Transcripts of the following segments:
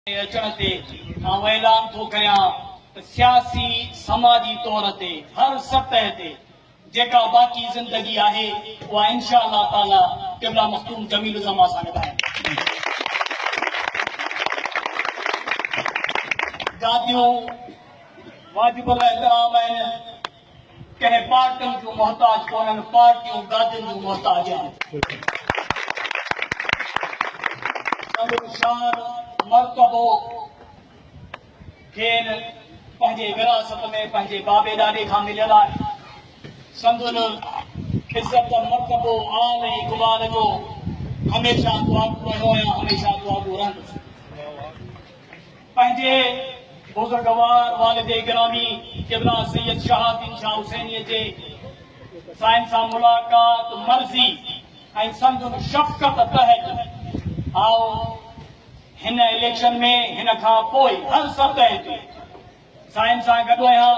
अचण ते ऐलान थो करियां त सियासी समाजी तौर ते हर सतह ते जेका बाक़ी ज़िंदगी आहे उहा इंशा अल्लाह ताला क़िबला मखदूम जमील ज़मा सां निभाए। गादियूं वाजिबुल एहतराम आहिनि, कंहिं पार्टियुनि जूं मोहताज कोन्हनि, पार्टियूं गादियुनि जूं मोहताज आहिनि। मर्तबो खेन पंहिंजे विरासत में पंहिंजे बाबे ॾाॾे खां मिलियल आहे। संदुन इज़त मर्तबो आल ऐं इक़बाल जो हमेशह दुआगो रहियो ऐं हमेशह दुआगो रहंदुसि। पंहिंजे बुज़ुर्गवार वालिदे गिरामी क़िबला सैयद शहाबुद्दीन शाह हुसैनी जे साईं सां मुलाक़ात मर्ज़ी ऐं संदुन शफ़क़त तहत आओ हिन इलेक्शन में हिन खां पोइ हर सतह ते साईं सां गॾु आहियां।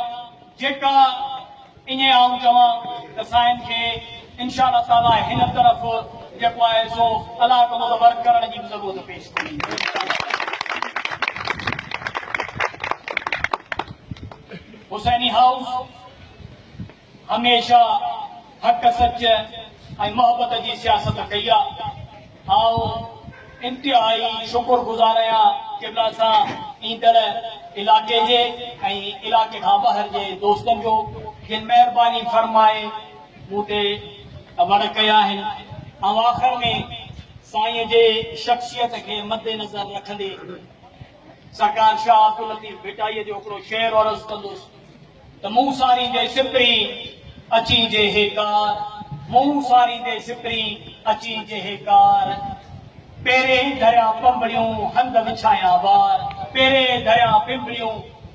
जेका ईअं आऊं चवां त साईं खे इंशा अल्लाह ताला हिन तरफ़ जेको आहे सो अलाह मुतबर करण जी ज़रूरत पेश कोन्हे। हुसैनी हाउस हमेशह हक़ सच ऐं मोहबत जी सियासत कई आहे। ऐं इंतिहाई शुक्रगुज़ार आहियां क़िबला सां ईंदड़ इलाइक़े जे ऐं इलाइक़े खां ॿाहिरि जे दोस्तनि जो जिन महिरबानी फरमाए मूं ते वड़ कया आहिनि। ऐं आख़िर में साईं जे शख़्सियत खे मद्देनज़र रखंदे सरकार शाह अब्दुल लतीफ़ भिटाईअ जो हिकिड़ो शेर अर्ज़ कंदुसि त मूं सारी जे सिपरी अची जे हेकार, मूं सारी जे सिपरी अची जे हेकार, पेरे धरिया पंबड़ियूं हंध विछाया वार, पेरे धरिया पिंबड़ियूं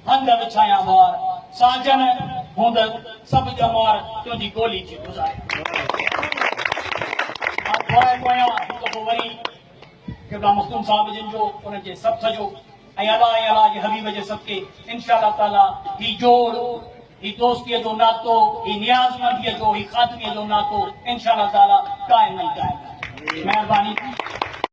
हंध विछाया वार, साजन हूंद सब जमार तुंहिंजी गोली थी गुज़ारे। वरी क़िबला मखदूम साहिब जिन जो उन जे सब्थ जो ऐं अल्लाह जे हबीब जे सदके इंशा अल्लाह ताला ही जोड़, ही दोस्तीअ जो नातो, ही नियाज़मंदीअ जो, ही ख़ातिमीअ जो नातो इंशा अल्लाह ताला क़ाइम ऐं दाइम। महिरबानी।